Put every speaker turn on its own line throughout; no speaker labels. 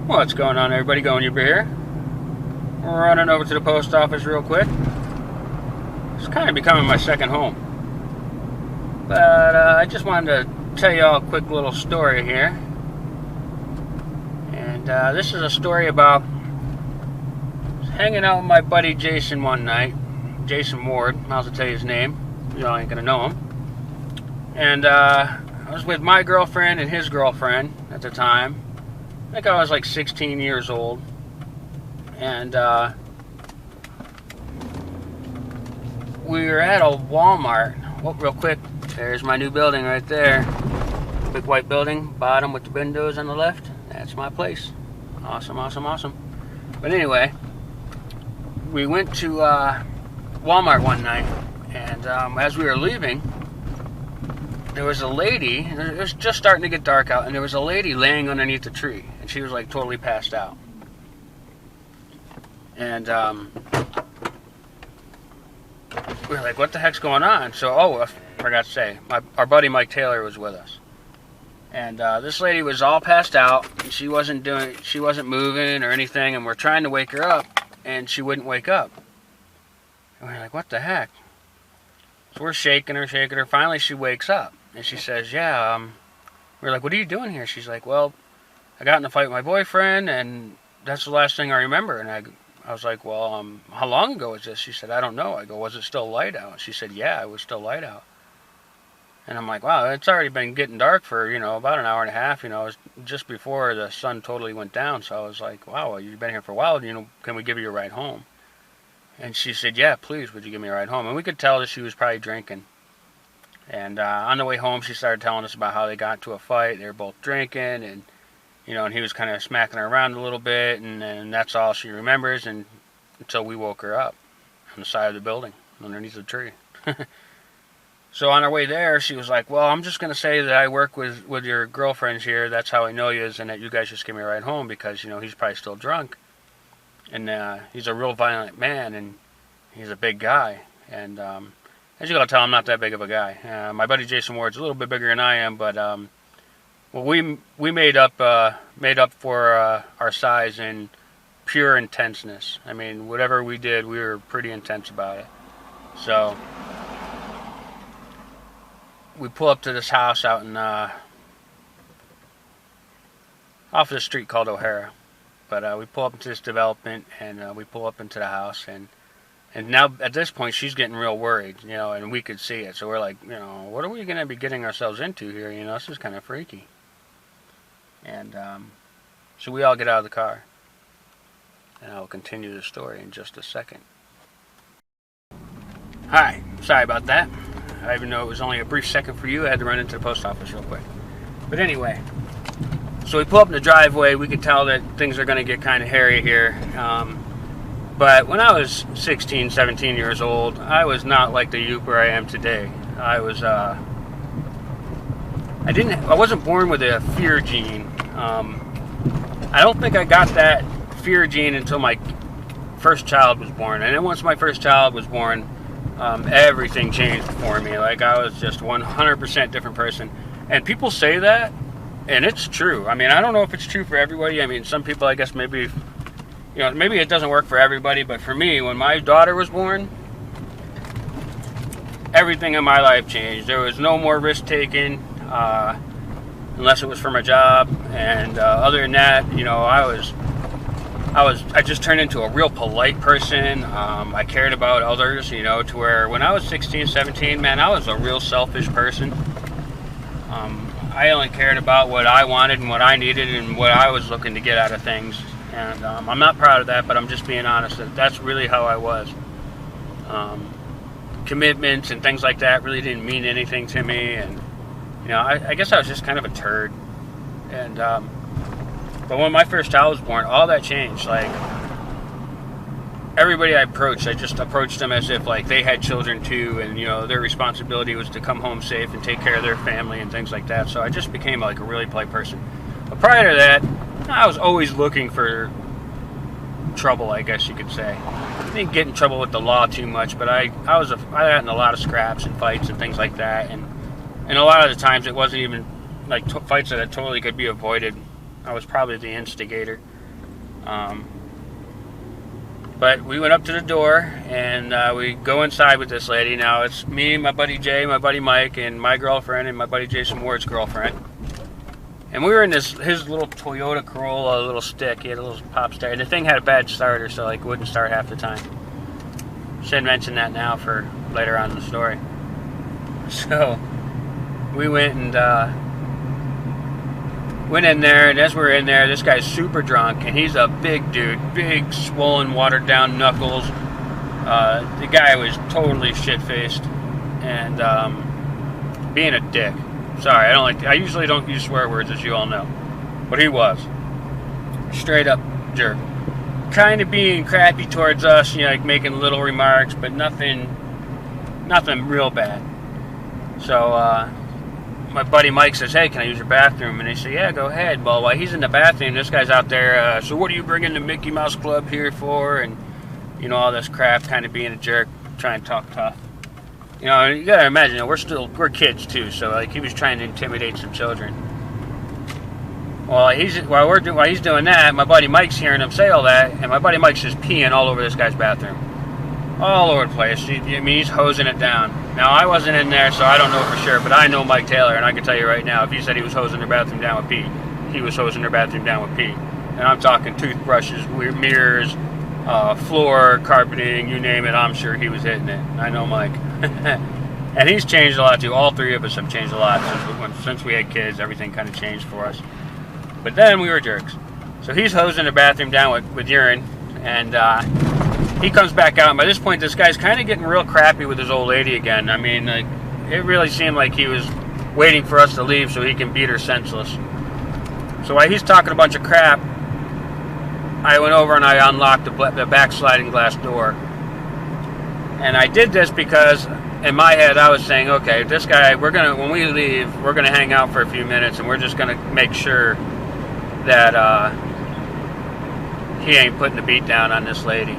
What's going on, everybody? Going over here. We're running over to the post office real quick. It's kind of becoming my second home. But I just wanted to tell you all a quick little story here. And this is a story about hanging out with my buddy Jason one night. Jason Ward, I'll tell you his name. You all ain't gonna know him. And I was with my girlfriend and his girlfriend at the time. I think I was like 16 years old. And we were at a Walmart. Oh, real quick, there's my new building right there. Big white building, bottom with the windows on the left. That's my place. Awesome, awesome, awesome. But anyway, we went to Walmart one night, and as we were leaving, there was a lady. It was just starting to get dark out, and there was a lady laying underneath a tree, and she was like totally passed out. And we were like, what the heck's going on? So, I forgot to say, our buddy Mike Taylor was with us. And this lady was all passed out, and she wasn't moving or anything, and we're trying to wake her up, and she wouldn't wake up. And we're like, what the heck? So we're shaking her. Finally, she wakes up, and she says, we're like, what are you doing here? She's like, well, I got in a fight with my boyfriend, and that's the last thing I remember. And I was like, well, how long ago was this? She said, I don't know. I go, was it still light out? She said, yeah, it was still light out. And I'm like, wow, it's already been getting dark for, about an hour and a half. It was just before the sun totally went down. So I was like, wow, well, you've been here for a while. Can we give you a ride home? And she said, yeah, please, would you give me a ride home? And we could tell that she was probably drinking. And on the way home, she started telling us about how they got into a fight. They were both drinking, and and he was kind of smacking her around a little bit, and that's all she remembers, and until we woke her up on the side of the building, underneath the tree. So on our way there, she was like, well, I'm just going to say that I work with your girlfriends here, that's how I know you, and that you guys just give me a ride home, because, he's probably still drunk, and he's a real violent man, and he's a big guy, and as you can tell, I'm not that big of a guy. My buddy Jason Ward's a little bit bigger than I am, but well, we made up for our size in pure intenseness. I mean, whatever we did, we were pretty intense about it. So we pull up to this house out in off of the street called O'Hara. But we pull up into this development, and we pull up into the house, and now at this point she's getting real worried, and we could see it. So we're like, what are we going to be getting ourselves into here? This is kind of freaky. And so we all get out of the car, and I'll continue the story in just a second. Hi, sorry about that. I even though it was only a brief second for you, I had to run into the post office real quick. But anyway, so we pull up in the driveway. We could tell that things are going to get kind of hairy here. But when I was 16, 17 years old, I was not like the youper I am today. I wasn't born with a fear gene. I don't think I got that fear gene until my first child was born. And then once my first child was born, everything changed for me. Like, I was just 100% different person. And people say that, and it's true. I mean, I don't know if it's true for everybody. I mean, some people, I guess, maybe it doesn't work for everybody. But for me, when my daughter was born, everything in my life changed. There was no more risk taken, unless it was for my job. And other than that, I just turned into a real polite person. I cared about others, to where when I was 16, 17, man, I was a real selfish person. I only cared about what I wanted and what I needed and what I was looking to get out of things. And I'm not proud of that, but I'm just being honest. That's really how I was. Commitments and things like that really didn't mean anything to me. And, I guess I was just kind of a turd. And, but when my first child was born, all that changed. Like, everybody I approached, I just approached them as if, like, they had children too, and, their responsibility was to come home safe and take care of their family and things like that. So I just became, like, a really polite person. But prior to that, I was always looking for trouble, I guess you could say. I didn't get in trouble with the law too much, but I got in a lot of scraps and fights and things like that, and a lot of the times it wasn't even like fights that totally could be avoided. I was probably the instigator. But we went up to the door, and we go inside with this lady. Now it's me, my buddy Jay, my buddy Mike, and my girlfriend, and my buddy Jason Ward's girlfriend. And we were in his little Toyota Corolla, little stick. He had a little pop start, and the thing had a bad starter, so like it wouldn't start half the time. Should mention that now for later on in the story. So we went and went in there, and as we were in there, this guy's super drunk, and he's a big dude, big, swollen, watered-down knuckles. The guy was totally shit-faced and being a dick. Sorry, I usually don't use swear words, as you all know, but he was straight up jerk. Kind of being crappy towards us, like making little remarks, but nothing real bad. So my buddy Mike says, "Hey, can I use your bathroom?" And they say, "Yeah, go ahead." Well, while he's in the bathroom, this guy's out there. So what are you bringing the Mickey Mouse Club here for? And all this crap, kind of being a jerk, trying to talk tough. You gotta imagine, we're kids too, so like he was trying to intimidate some children. Well, while he's doing that, my buddy Mike's hearing him say all that, and my buddy Mike's just peeing all over this guy's bathroom, all over the place. He's hosing it down. Now I wasn't in there, so I don't know for sure, but I know Mike Taylor, and I can tell you right now, if he said he was hosing their bathroom down with pee, he was hosing their bathroom down with pee. And I'm talking toothbrushes, mirrors, floor, carpeting, you name it, I'm sure he was hitting it. I know Mike. And he's changed a lot too. All three of us have changed a lot since we had kids. Everything kind of changed for us. But then we were jerks. So he's hosing the bathroom down with urine, and he comes back out. And by this point, this guy's kind of getting real crappy with his old lady again. I mean, it really seemed like he was waiting for us to leave so he can beat her senseless. So while he's talking a bunch of crap, I went over and I unlocked the back sliding glass door. And I did this because in my head I was saying, okay, this guy, when we leave, we're gonna hang out for a few minutes, and we're just gonna make sure that he ain't putting the beat down on this lady.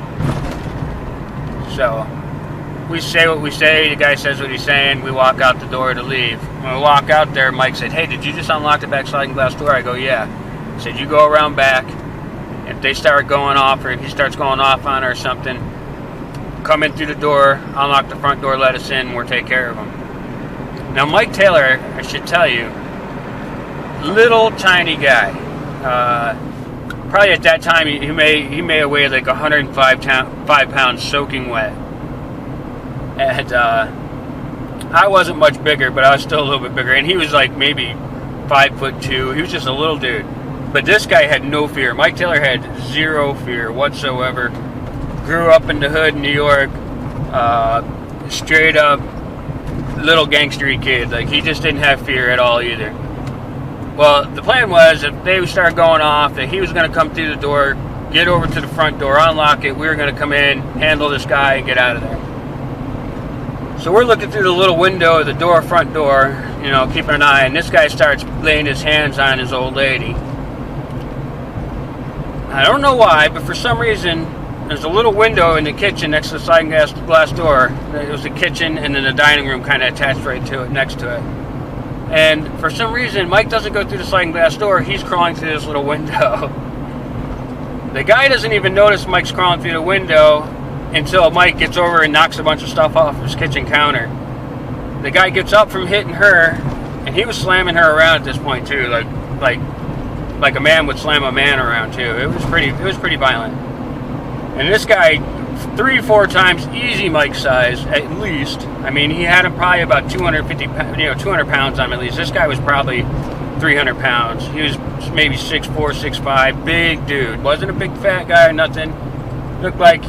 So we say what we say, the guy says what he's saying, we walk out the door to leave. When we walk out there, Mike said, "Hey, did you just unlock the back sliding glass door?" I go, "Yeah." He said, "You go around back. If they start going off, or if he starts going off on her or something, come in through the door, unlock the front door, let us in, and we'll take care of him." Now, Mike Taylor, I should tell you, little tiny guy. Probably at that time, he may have weighed like 105 pounds soaking wet. And I wasn't much bigger, but I was still a little bit bigger. And he was like maybe 5'2". He was just a little dude. But this guy had no fear. Mike Taylor had zero fear whatsoever. Grew up in the hood in New York. Straight up little gangstery kid. Like, he just didn't have fear at all either. Well, the plan was, if they started going off, that he was going to come through the door, get over to the front door, unlock it. We were going to come in, handle this guy, and get out of there. So we're looking through the little window of the front door, keeping an eye, and this guy starts laying his hands on his old lady. I don't know why, but for some reason, there's a little window in the kitchen next to the sliding glass door. It was the kitchen, and then the dining room kind of attached right to it, next to it. And for some reason, Mike doesn't go through the sliding glass door. He's crawling through this little window. The guy doesn't even notice Mike's crawling through the window until Mike gets over and knocks a bunch of stuff off his kitchen counter. The guy gets up from hitting her, and he was slamming her around at this point too, like a man would slam a man around too. It was pretty violent. And this guy, 3-4 times easy Mike size at least. I mean, he had him probably about 200 pounds on him at least. This guy was probably 300 pounds. He was maybe 6'4", 6'5", big dude. Wasn't a big fat guy or nothing. Looked like,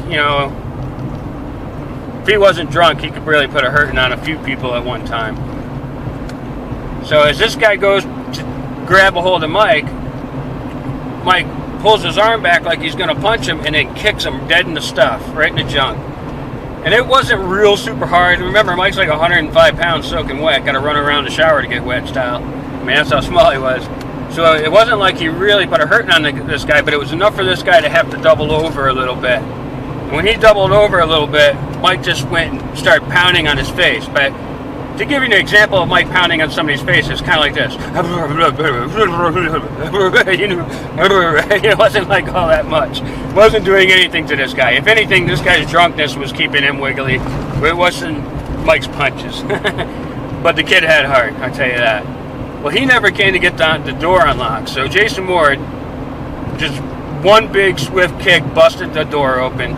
if he wasn't drunk, he could really put a hurting on a few people at one time. So as this guy goes to grab a hold of Mike pulls his arm back like he's going to punch him, and then kicks him dead in the stuff, right in the junk. And it wasn't real super hard. Remember, Mike's like 105 pounds soaking wet. Got to run around the shower to get wet style. I mean, that's how small he was. So it wasn't like he really put a hurting on this guy, but it was enough for this guy to have to double over a little bit. And when he doubled over a little bit, Mike just went and started pounding on his face. But to give you an example of Mike pounding on somebody's face, it's kind of like this. It wasn't like all that much. It wasn't doing anything to this guy. If anything, this guy's drunkenness was keeping him wiggly. It wasn't Mike's punches. But the kid had heart, I'll tell you that. Well, he never came to get the door unlocked. So Jason Ward, just one big swift kick, busted the door open.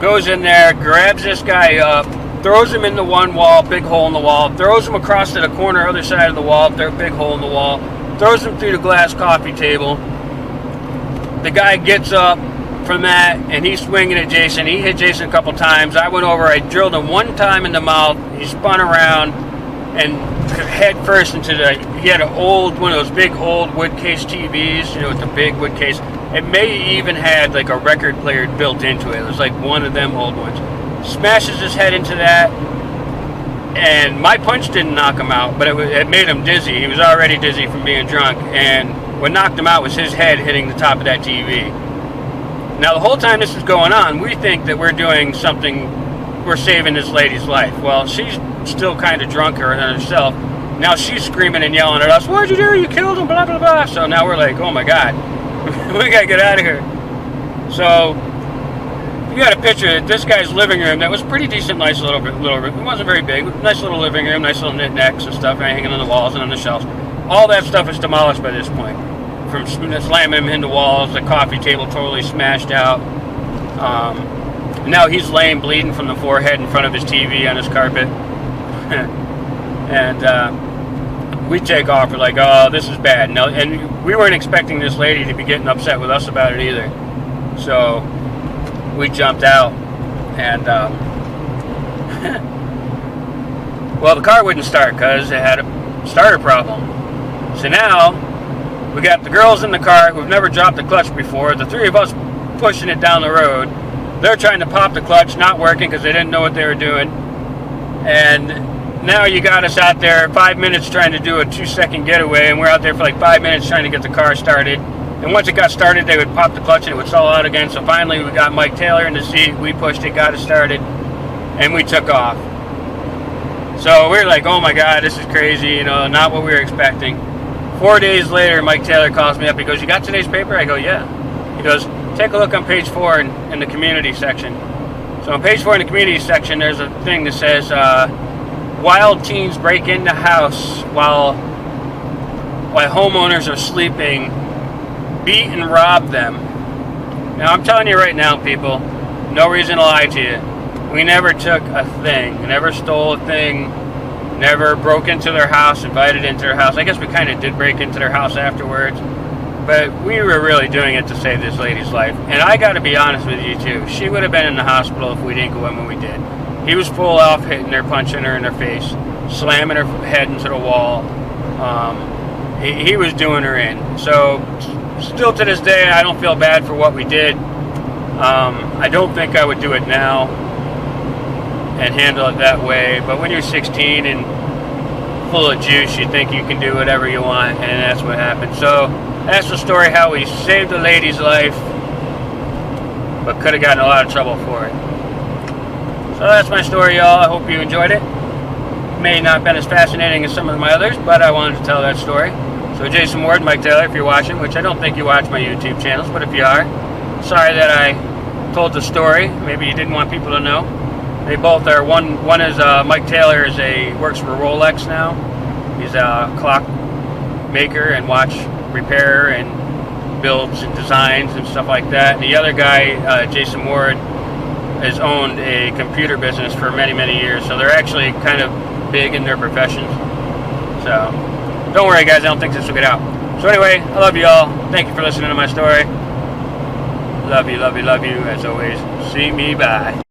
Goes in there, grabs this guy up, throws him in the one wall, big hole in the wall, throws him across to the corner, other side of the wall, there, big hole in the wall, throws him through the glass coffee table. The guy gets up from that, and he's swinging at Jason. He hit Jason a couple times. I went over, I drilled him one time in the mouth. He spun around and head first into he had one of those big old wood case TVs, with the big wood case. It may even had like a record player built into it. It was like one of them old ones. Smashes his head into that, and my punch didn't knock him out, but it made him dizzy. He was already dizzy from being drunk, and what knocked him out was his head hitting the top of that TV. Now, the whole time this is going on, we think that we're doing something, we're saving this lady's life. Well, she's still kind of drunk herself. Now she's screaming and yelling at us, "What'd you do? You killed him, blah, blah, blah." So now we're like, oh my God, we gotta get out of here. So, you got a picture of this guy's living room that was pretty decent, nice little room. It wasn't very big, nice little living room, nice little knickknacks and stuff hanging on the walls and on the shelves. All that stuff is demolished by this point. From slamming him into walls, the coffee table totally smashed out. Now he's laying bleeding from the forehead in front of his TV on his carpet. And we take off. We're like, oh, this is bad. No, and we weren't expecting this lady to be getting upset with us about it either. So we jumped out, and well, the car wouldn't start because it had a starter problem. So now we got the girls in the car who've never dropped the clutch before, the three of us pushing it down the road. They're trying to pop the clutch, not working because they didn't know what they were doing. And now you got us out there 5 minutes trying to do a 2-second getaway, and we're out there for like 5 minutes trying to get the car started. And once it got started, they would pop the clutch and it would stall out again. So finally we got Mike Taylor in the seat, we pushed it, got it started, and we took off. So we were like, oh my God, this is crazy, not what we were expecting. 4 days later, Mike Taylor calls me up. He goes, "You got today's paper?" I go, "Yeah." He goes, "Take a look on page 4 in the community section." So on page 4 in the community section, there's a thing that says, wild teens break into house while homeowners are sleeping, beat and rob them. Now, I'm telling you right now, people, no reason to lie to you. We never took a thing, never stole a thing, never broke into their house, invited into their house. I guess we kind of did break into their house afterwards, but we were really doing it to save this lady's life. And I got to be honest with you, too. She would have been in the hospital if we didn't go in when we did. He was full off hitting her, punching her in her face, slamming her head into the wall. He was doing her in. So, still to this day, I don't feel bad for what we did. I don't think I would do it now and handle it that way. But when you're 16 and full of juice, you think you can do whatever you want, and that's what happened. So, that's the story how we saved a lady's life, but could have gotten a lot of trouble for it. So that's my story, y'all. I hope you enjoyed it. May not have been as fascinating as some of my others, but I wanted to tell that story. So Jason Ward, Mike Taylor, if you're watching, which I don't think you watch my YouTube channels, but if you are, sorry that I told the story. Maybe you didn't want people to know. They both are, one is, Mike Taylor works for Rolex now. He's a clock maker and watch repairer and builds and designs and stuff like that. And the other guy, Jason Ward, has owned a computer business for many, many years. So they're actually kind of big in their professions. So don't worry, guys. I don't think this will get out. So anyway, I love you all. Thank you for listening to my story. Love you, love you, love you. As always, see me. Bye.